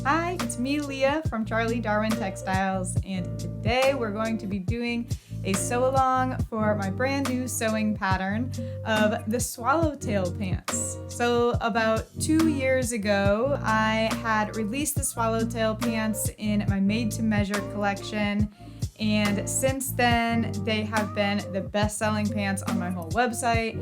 Hi, it's me, Leah from Charlie Darwin Textiles, and today we're going to be doing a sew-along for my brand new sewing pattern of the swallowtail pants. So about 2 years ago, I had released the swallowtail pants in my made-to-measure collection, and since then they have been the best-selling pants on my whole website,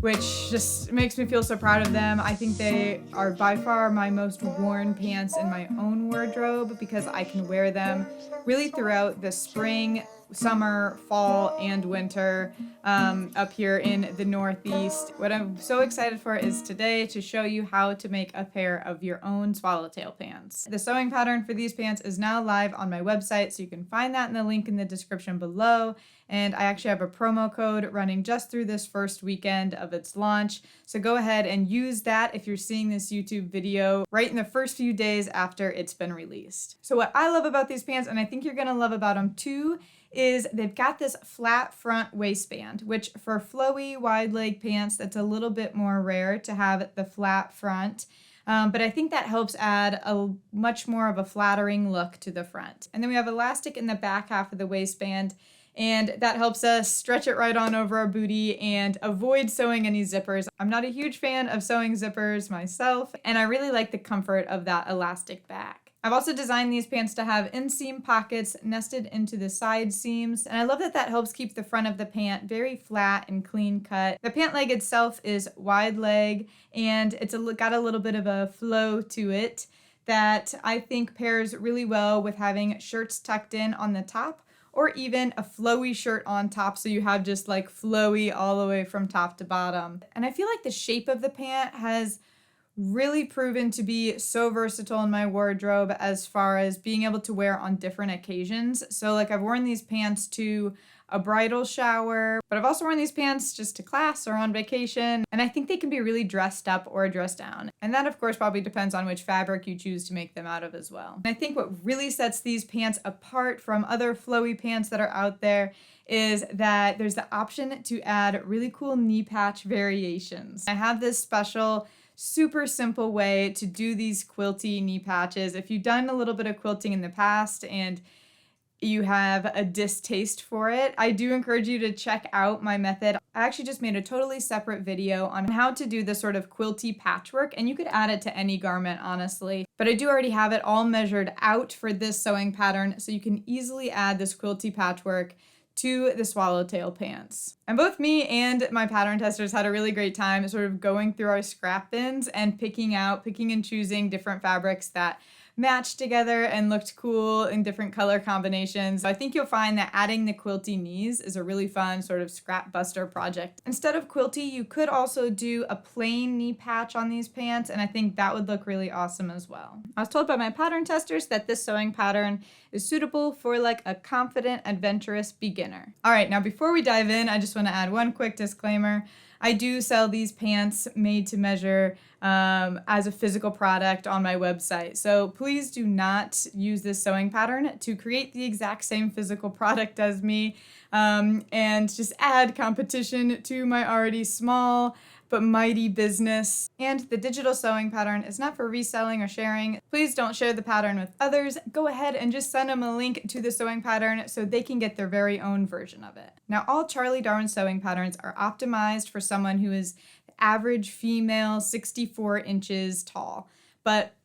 which just makes me feel so proud of them. I think they are by far my most worn pants in my own wardrobe because I can wear them really throughout the spring, summer, fall, and winter up here in the Northeast. What I'm so excited for is today to show you how to make a pair of your own swallowtail pants. The sewing pattern for these pants is now live on my website, so you can find that in the link in the description below. And I actually have a promo code running just through this first weekend of its launch. So go ahead and use that if you're seeing this YouTube video right in the first few days after it's been released. So what I love about these pants, and I think you're gonna love about them too, is they've got this flat front waistband, which for flowy wide leg pants, that's a little bit more rare to have the flat front. But I think that helps add a much more of a flattering look to the front. And then we have elastic in the back half of the waistband, and that helps us stretch it right on over our booty and avoid sewing any zippers. I'm not a huge fan of sewing zippers myself, and I really like the comfort of that elastic back. I've also designed these pants to have inseam pockets nested into the side seams, and I love that that helps keep the front of the pant very flat and clean cut. The pant leg itself is wide leg, and it's got a little bit of a flow to it that I think pairs really well with having shirts tucked in on the top, or even a flowy shirt on top, so you have just like flowy all the way from top to bottom. And I feel like the shape of the pant has really proven to be so versatile in my wardrobe as far as being able to wear on different occasions. So like I've worn these pants to a bridal shower, but I've also worn these pants just to class or on vacation, and I think they can be really dressed up or dressed down. And that of course probably depends on which fabric you choose to make them out of as well. And I think what really sets these pants apart from other flowy pants that are out there is that there's the option to add really cool knee patch variations. I have this special super simple way to do these quilty knee patches. If you've done a little bit of quilting in the past and you have a distaste for it, I do encourage you to check out my method. I actually just made a totally separate video on how to do this sort of quilty patchwork, and you could add it to any garment, honestly. But I do already have it all measured out for this sewing pattern, so you can easily add this quilty patchwork to the swallowtail pants. And both me and my pattern testers had a really great time sort of going through our scrap bins and picking and choosing different fabrics that matched together and looked cool in different color combinations. So I think you'll find that adding the quilty knees is a really fun sort of scrap buster project. Instead of quilty, you could also do a plain knee patch on these pants, and I think that would look really awesome as well. I was told by my pattern testers that this sewing pattern is suitable for like a confident, adventurous beginner. All right, now before we dive in, I just want to add one quick disclaimer. I do sell these pants made to measure as a physical product on my website. So please do not use this sewing pattern to create the exact same physical product as me and just add competition to my already small but mighty business. And the digital sewing pattern is not for reselling or sharing. Please don't share the pattern with others. Go ahead and just send them a link to the sewing pattern so they can get their very own version of it. Now, all Charlie Darwin sewing patterns are optimized for someone who is average female, 64 inches tall, but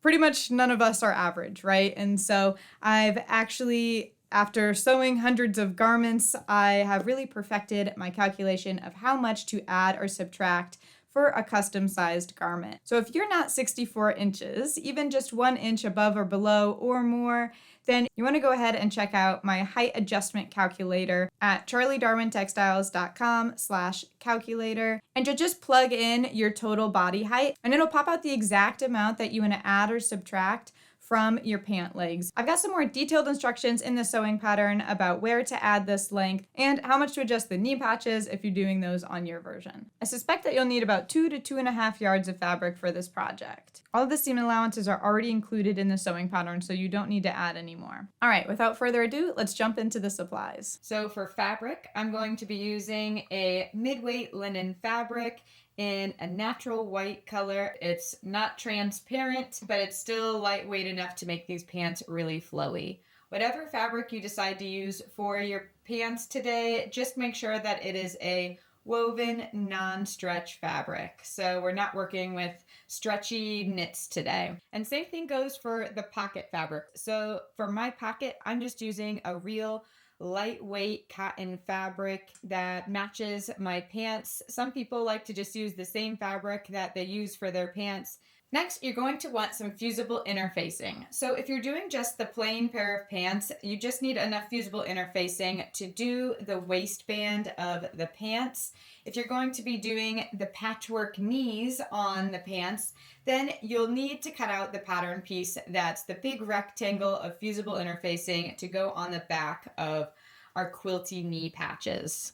pretty much none of us are average, right? And so I've actually, after sewing hundreds of garments, I have really perfected my calculation of how much to add or subtract for a custom-sized garment. So if you're not 64 inches, even just 1 inch above or below or more, then you want to go ahead and check out my height adjustment calculator at charliedarwintextiles.com/calculator, and you'll just plug in your total body height, and it'll pop out the exact amount that you want to add or subtract from your pant legs. I've got some more detailed instructions in the sewing pattern about where to add this length and how much to adjust the knee patches if you're doing those on your version. I suspect that you'll need about 2 to 2.5 yards of fabric for this project. All of the seam allowances are already included in the sewing pattern, so you don't need to add any more. All right, without further ado, let's jump into the supplies. So for fabric, I'm going to be using a mid-weight linen fabric in a natural white color. It's not transparent, but it's still lightweight enough to make these pants really flowy. Whatever fabric you decide to use for your pants today, just make sure that it is a woven non-stretch fabric. So we're not working with stretchy knits today. And same thing goes for the pocket fabric. So for my pocket, I'm just using a real lightweight cotton fabric that matches my pants. Some people like to just use the same fabric that they use for their pants. Next, you're going to want some fusible interfacing. So if you're doing just the plain pair of pants, you just need enough fusible interfacing to do the waistband of the pants. If you're going to be doing the patchwork knees on the pants, then you'll need to cut out the pattern piece that's the big rectangle of fusible interfacing to go on the back of our quilty knee patches.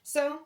So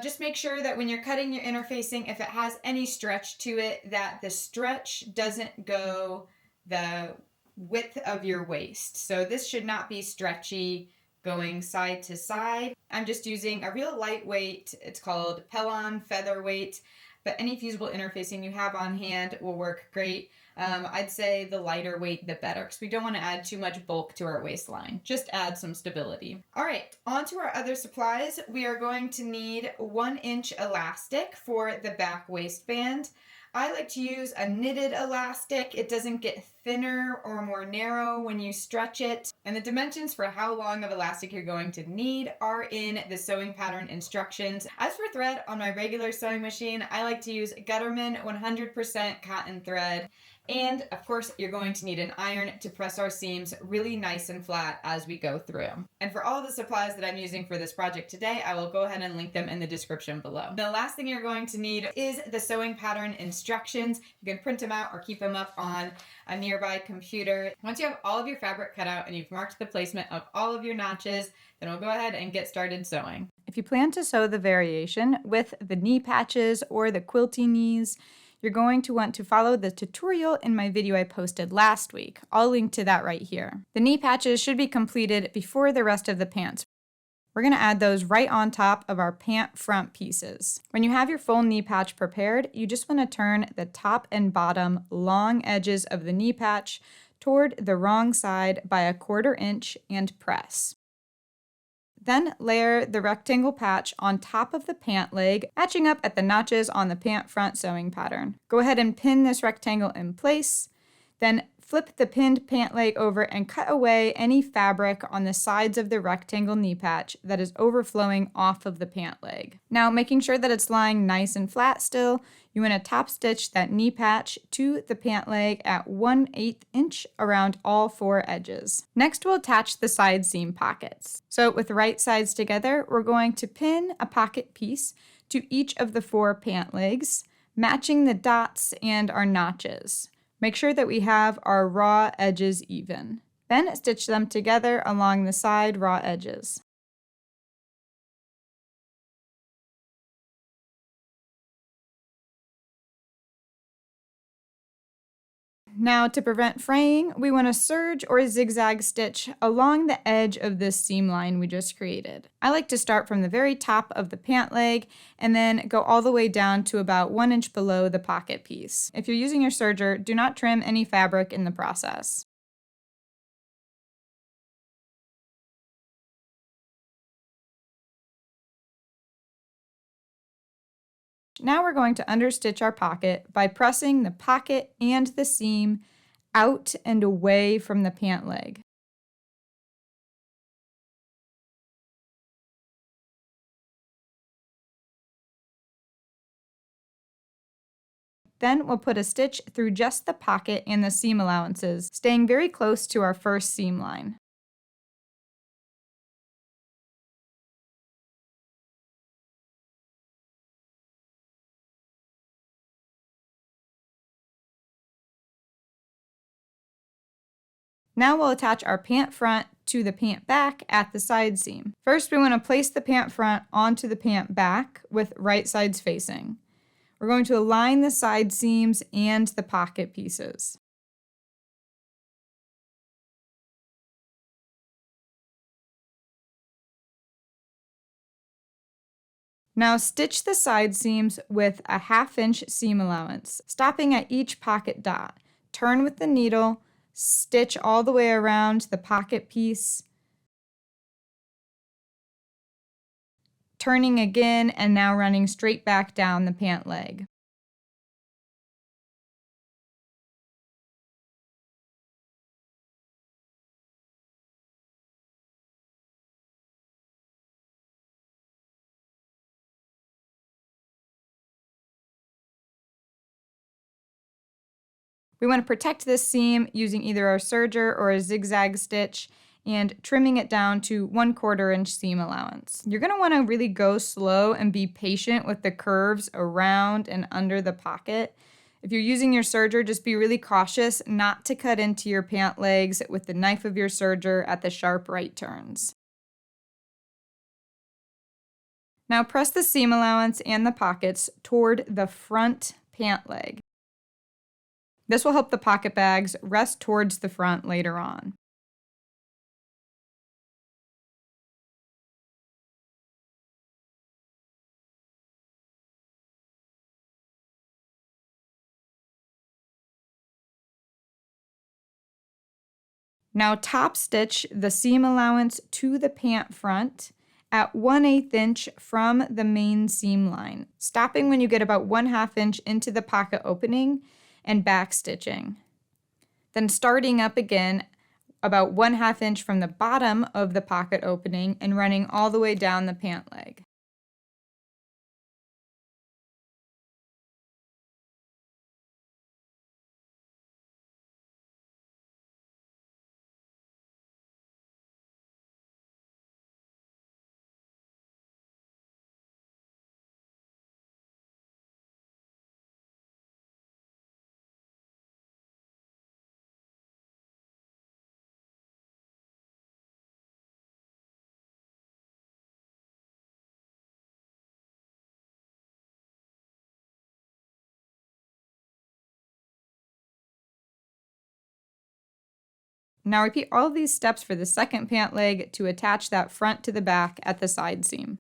just make sure that when you're cutting your interfacing, if it has any stretch to it, that the stretch doesn't go the width of your waist. So this should not be stretchy going side to side. I'm just using a real lightweight, it's called Pellon Featherweight, but any fusible interfacing you have on hand will work great. I'd say the lighter weight, the better, because we don't want to add too much bulk to our waistline. Just add some stability. All right, on to our other supplies. We are going to need 1-inch elastic for the back waistband. I like to use a knitted elastic. It doesn't get thinner or more narrow when you stretch it. And the dimensions for how long of elastic you're going to need are in the sewing pattern instructions. As for thread on my regular sewing machine, I like to use Gutermann 100% cotton thread. And of course, you're going to need an iron to press our seams really nice and flat as we go through. And for all the supplies that I'm using for this project today, I will go ahead and link them in the description below. The last thing you're going to need is the sewing pattern instructions. You can print them out or keep them up on a nearby computer. Once you have all of your fabric cut out and you've marked the placement of all of your notches, then we'll go ahead and get started sewing. If you plan to sew the variation with the knee patches or the quilty knees, you're going to want to follow the tutorial in my video I posted last week. I'll link to that right here. The knee patches should be completed before the rest of the pants. We're going to add those right on top of our pant front pieces. When you have your full knee patch prepared, you just want to turn the top and bottom long edges of the knee patch toward the wrong side by 1/4 inch and press. Then layer the rectangle patch on top of the pant leg, matching up at the notches on the pant front sewing pattern. Go ahead and pin this rectangle in place, then flip the pinned pant leg over and cut away any fabric on the sides of the rectangle knee patch that is overflowing off of the pant leg. Now, making sure that it's lying nice and flat still, you want to top stitch that knee patch to the pant leg at 1/8 inch around all 4 edges. Next, we'll attach the side seam pockets. So with the right sides together, we're going to pin a pocket piece to each of the 4 pant legs, matching the dots and our notches. Make sure that we have our raw edges even. Then stitch them together along the side raw edges. Now, to prevent fraying, we want to serge or zigzag stitch along the edge of this seam line we just created. I like to start from the very top of the pant leg and then go all the way down to about 1 inch below the pocket piece. If you're using your serger, do not trim any fabric in the process. Now we're going to understitch our pocket by pressing the pocket and the seam out and away from the pant leg. Then we'll put a stitch through just the pocket and the seam allowances, staying very close to our first seam line. Now we'll attach our pant front to the pant back at the side seam. First, we want to place the pant front onto the pant back with right sides facing. We're going to align the side seams and the pocket pieces. Now stitch the side seams with a 1/2 inch seam allowance, stopping at each pocket dot. Turn with the needle, stitch all the way around the pocket piece, turning again and now running straight back down the pant leg. We want to protect this seam using either a serger or a zigzag stitch and trimming it down to 1/4 inch seam allowance. You're going to want to really go slow and be patient with the curves around and under the pocket. If you're using your serger, just be really cautious not to cut into your pant legs with the knife of your serger at the sharp right turns. Now press the seam allowance and the pockets toward the front pant leg. This will help the pocket bags rest towards the front later on. Now top stitch the seam allowance to the pant front at 1/8 inch from the main seam line, stopping when you get about 1/2 inch into the pocket opening and back stitching. Then starting up again about 1/2 inch from the bottom of the pocket opening and running all the way down the pant leg. Now repeat all of these steps for the second pant leg to attach that front to the back at the side seam.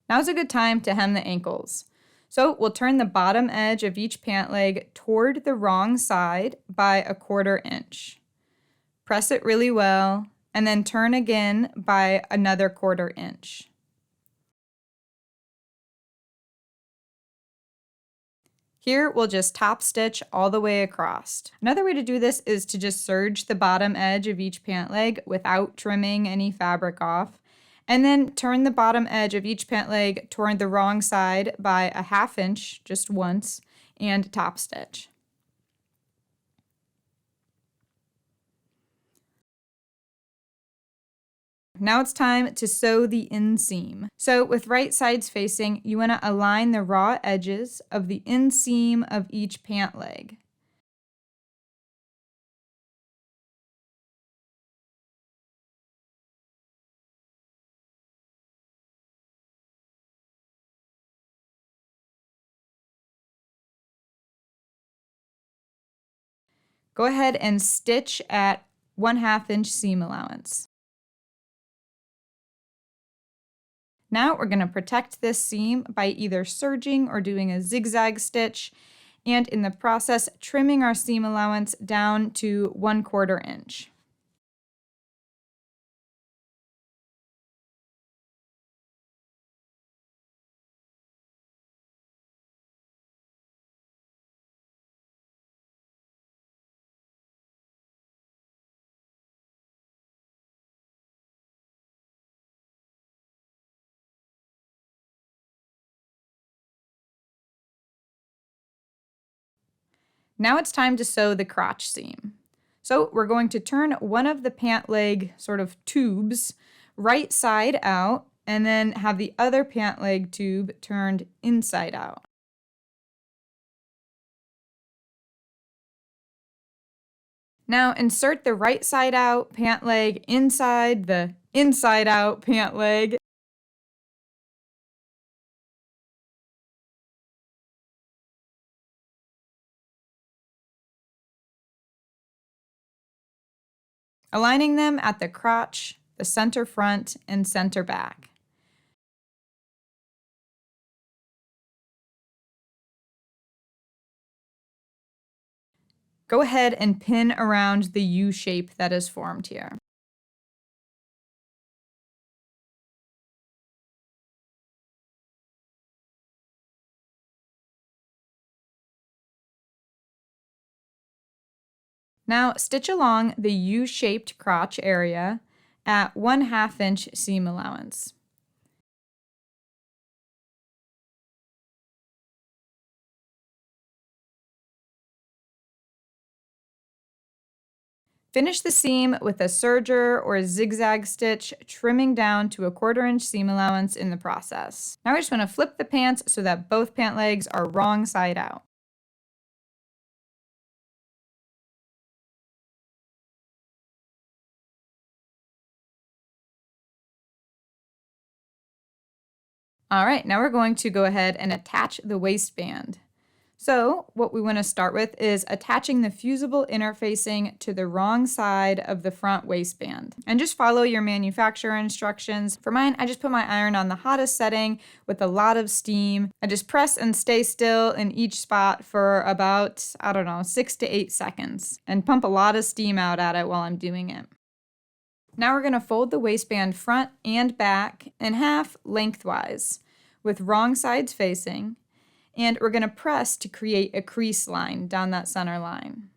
Now's a good time to hem the ankles. So we'll turn the bottom edge of each pant leg toward the wrong side by 1/4 inch. Press it really well, and then turn again by another 1/4 inch. Here we'll just top stitch all the way across. Another way to do this is to just serge the bottom edge of each pant leg without trimming any fabric off, and then turn the bottom edge of each pant leg toward the wrong side by 1/2 inch just once and top stitch. Now it's time to sew the inseam. So with right sides facing, you want to align the raw edges of the inseam of each pant leg. Go ahead and stitch at 1/2 inch seam allowance. Now we're going to protect this seam by either serging or doing a zigzag stitch, and in the process trimming our seam allowance down to 1/4 inch. Now it's time to sew the crotch seam. So we're going to turn one of the pant leg sort of tubes right side out, and then have the other pant leg tube turned inside out. Now insert the right side out pant leg inside the inside out pant leg. Aligning them at the crotch, the center front, and center back. Go ahead and pin around the U shape that is formed here. Now stitch along the U-shaped crotch area at 1/2 inch seam allowance. Finish the seam with a serger or a zigzag stitch, trimming down to a 1/4 inch seam allowance in the process. Now we just want to flip the pants so that both pant legs are wrong side out. All right, now we're going to go ahead and attach the waistband. So what we want to start with is attaching the fusible interfacing to the wrong side of the front waistband. And just follow your manufacturer instructions. For mine, I just put my iron on the hottest setting with a lot of steam. I just press and stay still in each spot for about, 6 to 8 seconds, and pump a lot of steam out at it while I'm doing it. Now we're going to fold the waistband front and back in half lengthwise with wrong sides facing, and we're going to press to create a crease line down that center line.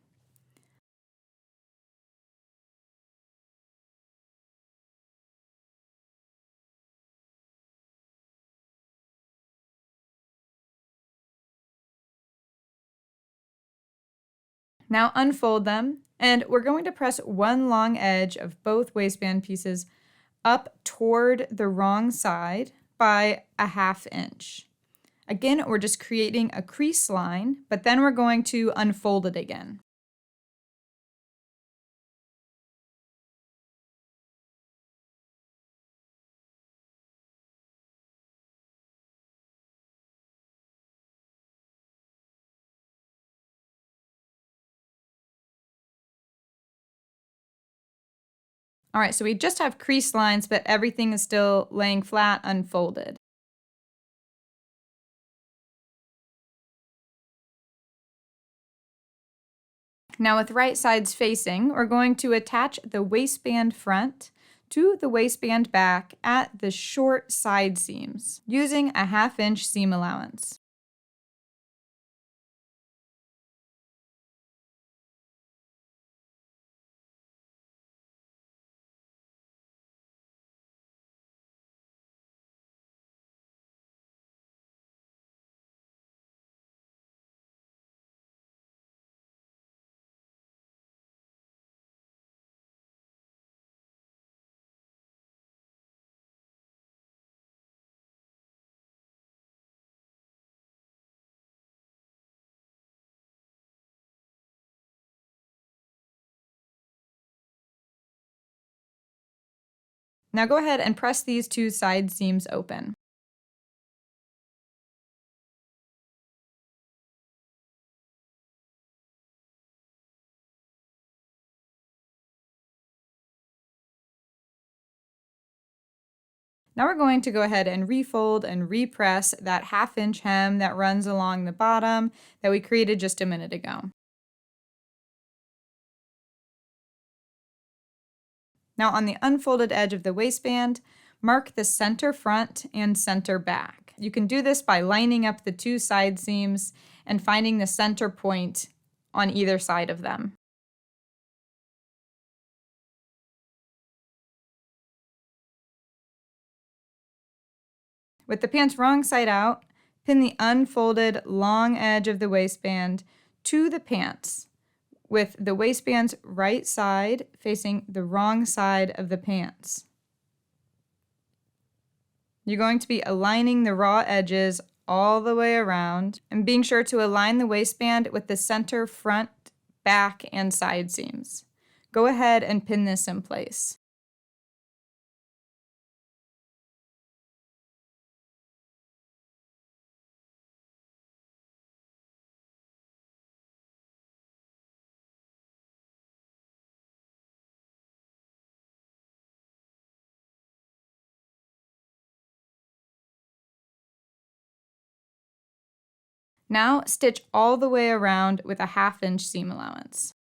Now unfold them, and we're going to press one long edge of both waistband pieces up toward the wrong side by 1/2 inch. Again, we're just creating a crease line, but then we're going to unfold it again. All right, so we just have crease lines, but everything is still laying flat, unfolded. Now with right sides facing, we're going to attach the waistband front to the waistband back at the short side seams using a 1/2 inch seam allowance. Now go ahead and press these two side seams open. Now we're going to go ahead and refold and repress that 1/2 inch hem that runs along the bottom that we created just a minute ago. Now on the unfolded edge of the waistband, mark the center front and center back. You can do this by lining up the two side seams and finding the center point on either side of them. With the pants wrong side out, pin the unfolded long edge of the waistband to the pants, with the waistband's right side facing the wrong side of the pants. You're going to be aligning the raw edges all the way around and being sure to align the waistband with the center, front, back, and side seams. Go ahead and pin this in place. Now stitch all the way around with a 1/2 inch seam allowance.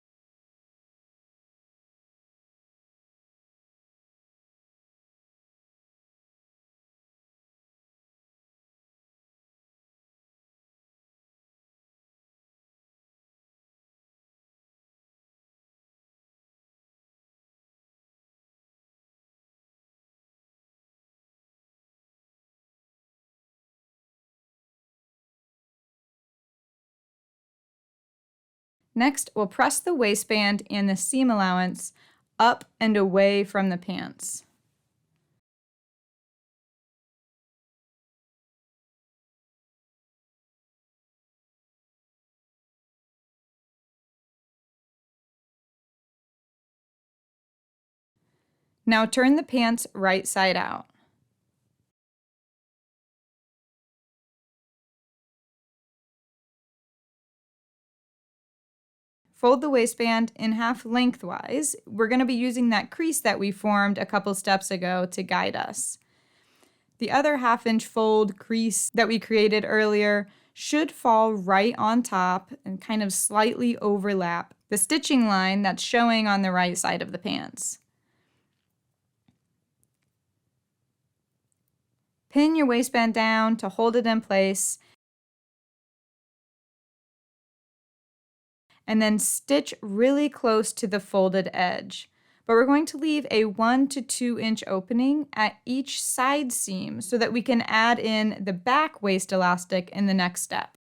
Next, we'll press the waistband and the seam allowance up and away from the pants. Now turn the pants right side out. Fold the waistband in half lengthwise. We're going to be using that crease that we formed a couple steps ago to guide us. The other 1/2 inch fold crease that we created earlier should fall right on top and kind of slightly overlap the stitching line that's showing on the right side of the pants. Pin your waistband down to hold it in place, and then stitch really close to the folded edge. But we're going to leave a 1 to 2 inch opening at each side seam so that we can add in the back waist elastic in the next step.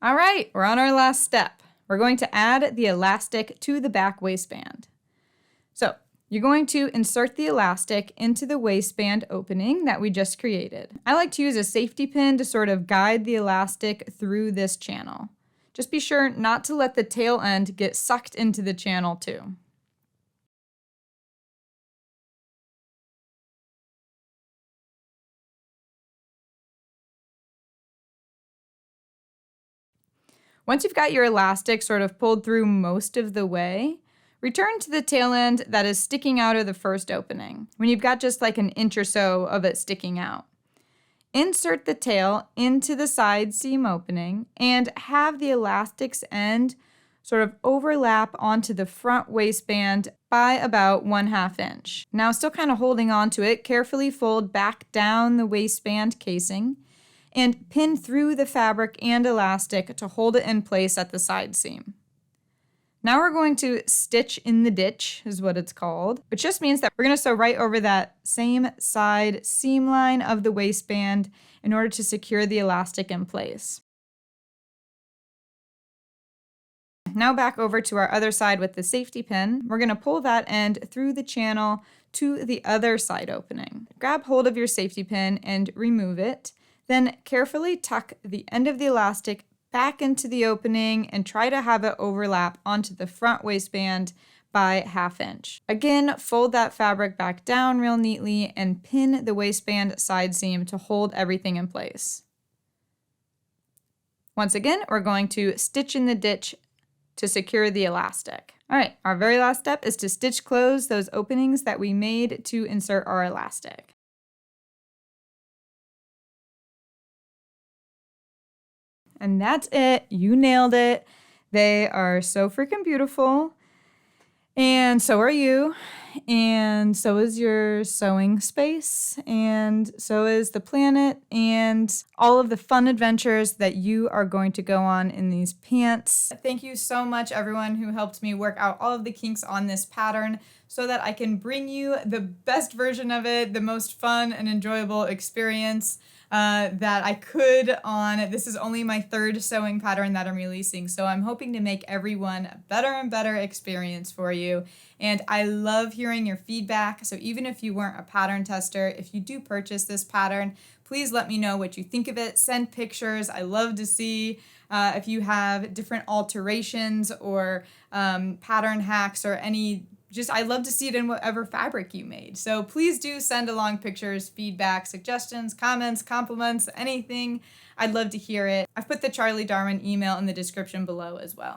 All right, we're on our last step. We're going to add the elastic to the back waistband. So you're going to insert the elastic into the waistband opening that we just created. I like to use a safety pin to sort of guide the elastic through this channel. Just be sure not to let the tail end get sucked into the channel too. Once you've got your elastic sort of pulled through most of the way, return to the tail end that is sticking out of the first opening, when you've got just like an inch or so of it sticking out. Insert the tail into the side seam opening and have the elastic's end sort of overlap onto the front waistband by about 1/2 inch. Now, still kind of holding on to it, carefully fold back down the waistband casing and pin through the fabric and elastic to hold it in place at the side seam. Now we're going to stitch in the ditch, is what it's called, which just means that we're going to sew right over that same side seam line of the waistband in order to secure the elastic in place. Now back over to our other side with the safety pin. We're going to pull that end through the channel to the other side opening. Grab hold of your safety pin and remove it. Then carefully tuck the end of the elastic back into the opening and try to have it overlap onto the front waistband by 1/2 inch. Again, fold that fabric back down real neatly and pin the waistband side seam to hold everything in place. Once again, we're going to stitch in the ditch to secure the elastic. All right, our very last step is to stitch close those openings that we made to insert our elastic. And that's it. You nailed it. They are so freaking beautiful. And so are you. And so is your sewing space. And so is the planet. And all of the fun adventures that you are going to go on in these pants. Thank you so much, everyone who helped me work out all of the kinks on this pattern so that I can bring you the best version of it, the most fun and enjoyable experience. that I could on, this is only my third sewing pattern that I'm releasing, so I'm hoping to make everyone a better and better experience for you. And I love hearing your feedback, so even if you weren't a pattern tester, if you do purchase this pattern, please let me know what you think of it. Send pictures. I love to see if you have different alterations or pattern hacks or any, just I love to see it in whatever fabric you made. So please do send along pictures, feedback, suggestions, comments, compliments, anything. I'd love to hear it. I've put the Charlie Darwin email in the description below as well.